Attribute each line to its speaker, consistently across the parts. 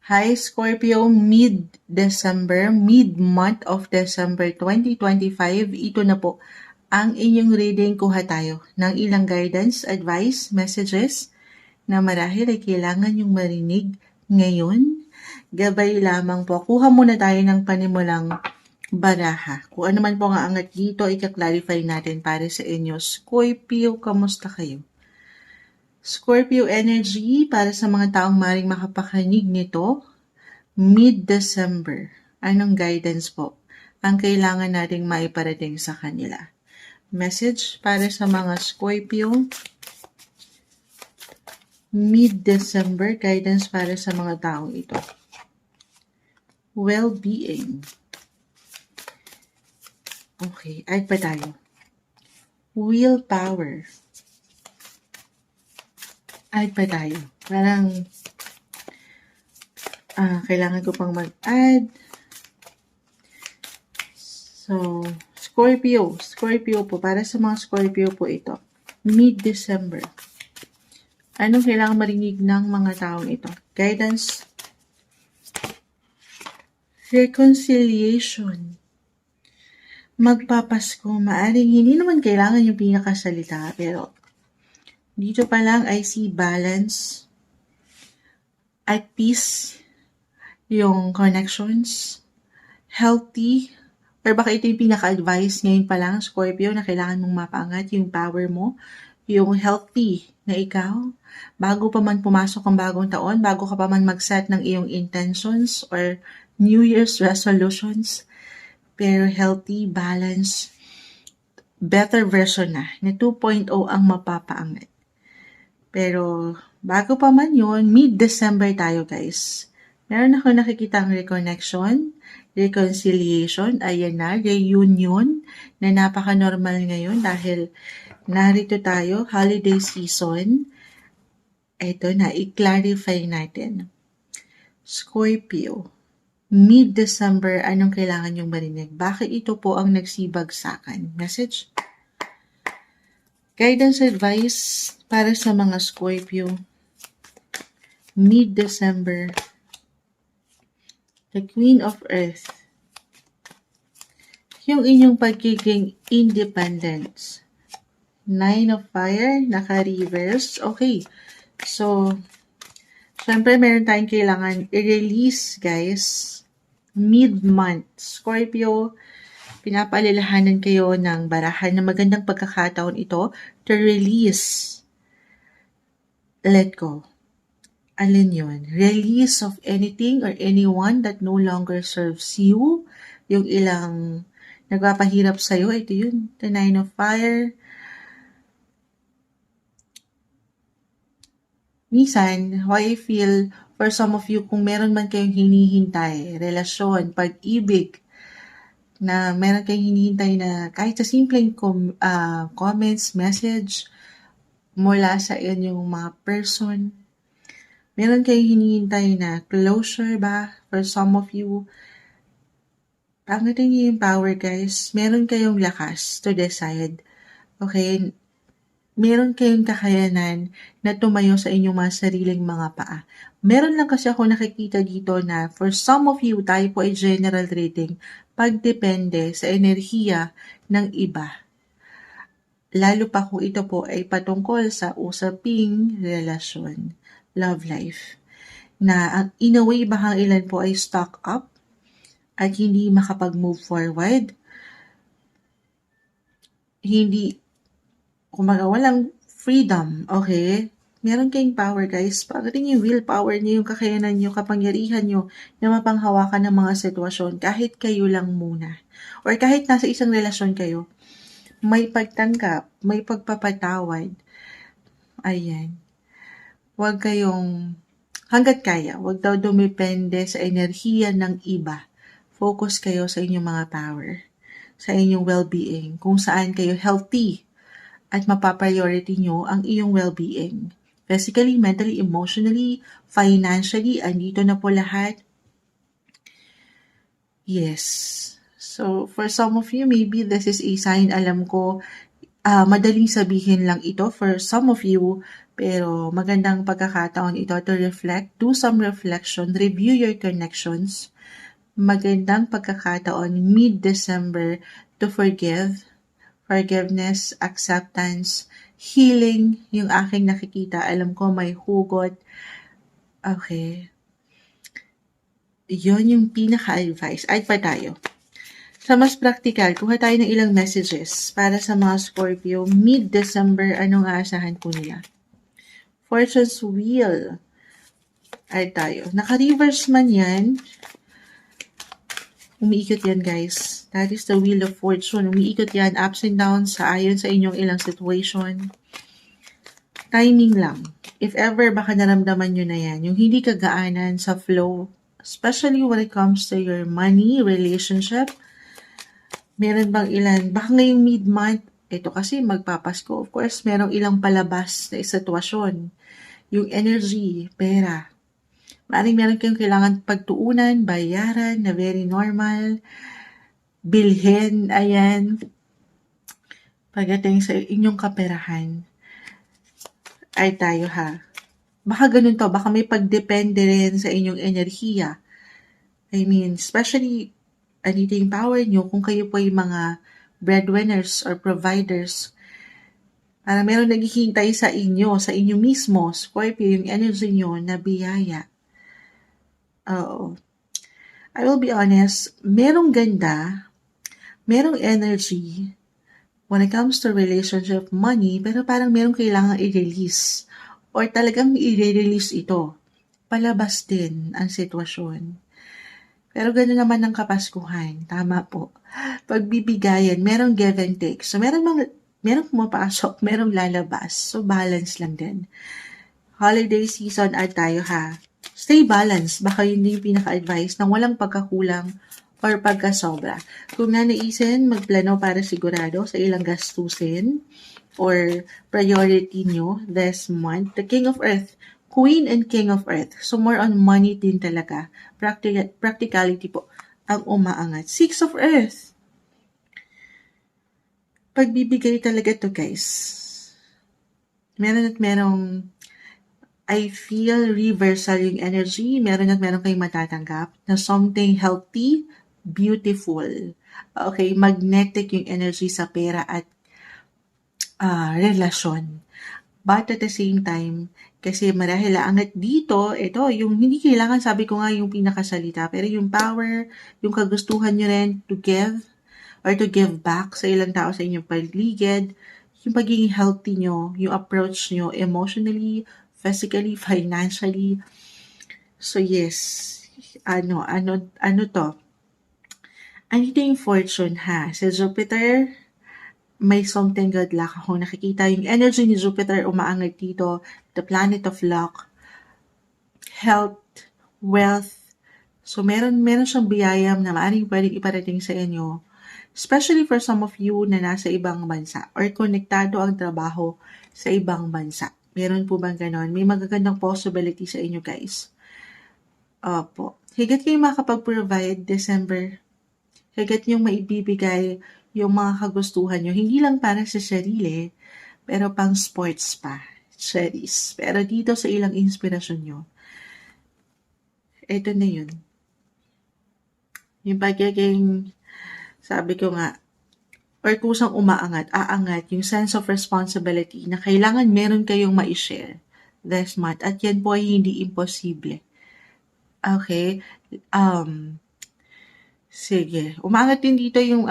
Speaker 1: Hi Scorpio, mid-month of December 2025, ito na po ang inyong reading. Kuha tayo ng ilang guidance, advice, messages na marahil ay kailangan yung marinig ngayon. Gabay lamang po. Kuha muna tayo ng panimulang baraha. Kung ano man po ang angat dito, ika-clarify natin para sa inyo. Scorpio, kamusta kayo? Scorpio energy para sa mga taong maring makapakinig nito, mid-December. Anong guidance po ang kailangan nating maiparating sa kanila? Message para sa mga Scorpio, mid-December, guidance para sa mga taong ito. Well-being. Okay, ay pa tayo. Willpower. Ay pa tayo. Parang kailangan ko pang mag-add. So, Scorpio po. Para sa mga Scorpio po ito. Mid-December. Anong kailangan marinig ng mga taong ito? Guidance. Reconciliation. Magpapasko. Maaring hindi naman kailangan yung pinakasalita, pero dito pa lang I see balance, at peace, yung connections, healthy, or baka ito yung pinaka-advice ngayon pa lang, Scorpio, na kailangan mong mapaangat yung power mo, yung healthy na ikaw, bago pa man pumasok ang bagong taon, bago ka pa man mag-set ng iyong intentions or New Year's resolutions, pero healthy, balance, better version na 2.0 ang mapapaangat. Pero bago pa man yun, mid-December tayo guys. Meron ako nakikitang reconnection, reconciliation, ayan na, reunion, na napaka-normal ngayon dahil narito tayo, holiday season. Ito na, i-clarify natin. Scorpio, mid-December, anong kailangan yung marinig? Bakit ito po ang nagsibagsakan? Message? Guidance advice para sa mga Scorpio, mid-December. The Queen of Earth. Yung inyong pagiging independence. Nine of Fire, naka-reverse. Okay. So, syempre meron tayong kailangan i-release, guys. Mid-month. Scorpio, pinapaalalahanan kayo ng barahan na magandang pagkakataon ito to release. Let go. Alin yun? Release of anything or anyone that no longer serves you. Yung ilang nagpapahirap sa'yo, ito yun. The Nine of Fire. Minsan, why I feel for some of you, kung meron man kayong hinihintay, relasyon, pag-ibig, na meron kayong hinihintay na kahit sa simpleng comments, message, mula sa inyong mga person, meron kayong hinihintay na closure ba? For some of you, pangatin niyo yung power guys, meron kayong lakas to decide, okay? Meron kayong kakayanan na tumayo sa inyong mga sariling mga paa. Meron lang kasi ako nakikita dito na for some of you, tayo po ay general reading, pagdepende sa enerhiya ng iba. Lalo pa kung ito po ay patungkol sa usaping relasyon, love life. Na in a way, baka ilan po ay stuck up at hindi makapag-move forward. Hindi, kumaga walang freedom, okay? Meron kayong power guys. Pagdating yung willpower niyo, yung kakayanan niyo, kapangyarihan niyo na mapanghawakan ng mga sitwasyon kahit kayo lang muna. Or kahit nasa isang relasyon kayo, may pagtanggap, may pagpapatawad. Ayan. Huwag kayong, hanggat kaya, huwag daw dumepende sa enerhiya ng iba. Focus kayo sa inyong mga power, sa inyong well-being, kung saan kayo healthy at mapapriority nyo ang iyong well-being. Physically, mentally, emotionally, financially, andito na po lahat. Yes. So, for some of you, maybe this is a sign, alam ko, madaling sabihin lang ito for some of you, pero magandang pagkakataon ito to reflect, do some reflection, review your connections. Magandang pagkakataon mid-December to forgive, forgiveness, acceptance, healing, yung aking nakikita. Alam ko may hugot. Okay. Yun yung pinaka-advice. Ay pa tayo. Sa mas practical, kuha tayo ng ilang messages para sa mga Scorpio. Mid-December, anong aasahan po nila? Fortune's Wheel. Ay tayo. Naka-reverse man yan. Umiikot yan, guys. That is the Wheel of Fortune. Umiikot yan, ups and downs, ayon sa inyong ilang situation. Timing lang. If ever, baka naramdaman nyo na yan. Yung hindi kagaanan sa flow, especially when it comes to your money, relationship. Meron bang ilan? Baka ngayong mid-month, ito kasi magpapasko. Of course, merong ilang palabas na sitwasyon. Yung energy, pera. Maaaring meron kayong kailangan pagtuunan, bayaran na very normal. Bilhin, ayan. Pagdating sa inyong kaperahan, ay tayo ha. Baka ganun to, baka may pagdepende rin sa inyong enerhiya. I mean, especially, andito yung power nyo kung kayo po yung mga breadwinners or providers. Parang meron naghihintay sa inyo mismo, Scorpio, yung energy nyo na biyaya. Oo. I will be honest, merong ganda, merong energy when it comes to relationship, money, pero parang merong kailangan i-release or talagang i-release ito. Palabas din ang sitwasyon. Pero gano'n naman ang Kapaskuhan. Tama po. Pagbibigayan, merong give and take. So, merong pumapasok, merong lalabas. So, balance lang din. Holiday season at tayo ha. Stay balanced. Baka yun yung pinaka-advice ng walang pagkakulang or pagkasobra. Kung nanaisin, magplano para sigurado sa ilang gastusin or priority nyo this month. The King of Earth, Queen and King of Earth. So more on money din talaga. Practicality po ang umaangat. Six of Earth. Pagbibigay talaga to, guys. Meron at merong I feel reversal yung energy. Meron at meron kayong matatanggap na something healthy, beautiful. Okay, magnetic yung energy sa pera at relasyon. But at the same time, kasi marahil angat dito, ito, yung hindi kailangan, sabi ko nga yung pinakasalita, pero yung power, yung kagustuhan nyo rin to give or to give back sa ilang tao sa inyong paligid, yung pagiging healthy nyo, yung approach nyo emotionally, physically, financially. So yes, ano to? Andito yung fortune ha. Sa Jupiter, may something good luck ako nakikita. Yung energy ni Jupiter umaangat dito. The planet of luck, health, wealth. So, meron siyang biyayam na maaaring pwedeng iparating sa inyo. Especially for some of you na nasa ibang bansa or konektado ang trabaho sa ibang bansa. Meron po bang ganon? May magagandang possibility sa inyo, guys. Opo. Higit kayo makapag-provide December. Higit niyong maibibigay yung mga kagustuhan nyo. Hindi lang para sa sarili, pero pang sports pa. Cherries. Pero dito sa ilang inspirasyon nyo, ito na yun. Yung pagiging, sabi ko nga, or kusang aangat yung sense of responsibility na kailangan meron kayong ma-share this month. At yan po ay hindi imposible. Okay? Sige. Umangat din dito yung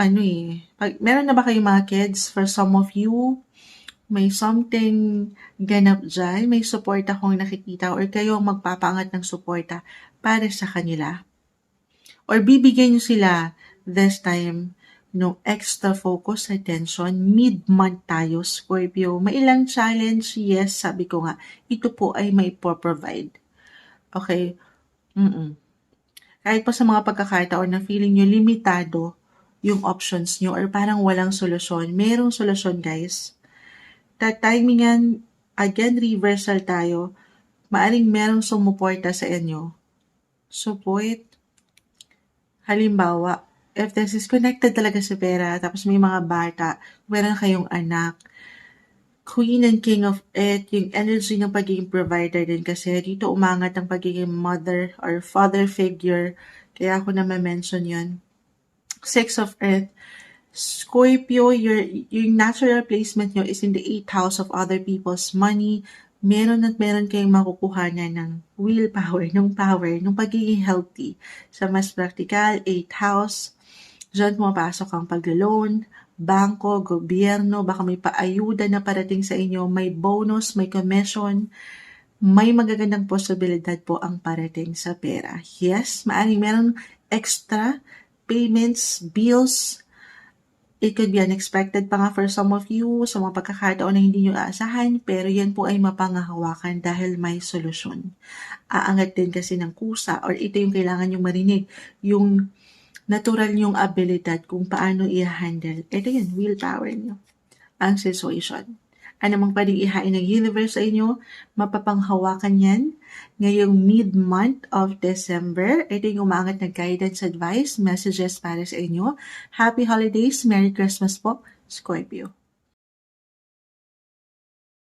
Speaker 1: meron na ba kayong mga kids? For some of you, may something ganap dyan. May support akong nakikita or kayo ang magpapaangat ng suporta para sa kanila. Or bibigyan nyo sila this time no extra focus, attention. Mid-month tayo, Scorpio. May ilang challenge? Yes, sabi ko nga. Ito po ay may provide. Okay? Kahit pa sa mga pagkakataon na feeling nyo limitado yung options nyo or parang walang solusyon, merong solusyon, guys. Timingan, again, reversal tayo. Maaring merong sumuporta sa inyo. Support. Halimbawa, if this is connected talaga sa pera, tapos may mga bata, meron kayong anak, Queen and King of Earth, yung energy ng pagiging provider din kasi dito umangat ang pagiging mother or father figure. Kaya ako na ma-mention yun. Six of Earth, Scorpio, your natural placement nyo is in the 8th house of other people's money. Meron at meron kayong makukuha na ng willpower, ng power, ng pagiging healthy. Sa mas practical, 8th house, dyan pumapasok ang pag-loan, bangko, gobyerno, baka may paayuda na parating sa inyo, may bonus, may commission, may magagandang posibilidad po ang parating sa pera. Yes, maaaring meron extra payments, bills. It could be unexpected pa nga for some of you, sa mga pagkakataon na hindi nyo aasahan, pero yan po ay mapangahawakan dahil may solusyon. Aangat din kasi ng kusa, or ito yung kailangan nyong marinig, yung natural nyong abilidad kung paano i-handle. Ito yan, willpower nyo. Ang situation. Ano mang pwedeng ihain ng universe sa inyo, mapapanghawakan yan. Ngayong mid-month of December, ito yung umangat na guidance advice, messages para sa inyo. Happy holidays, Merry Christmas po, Scorpio.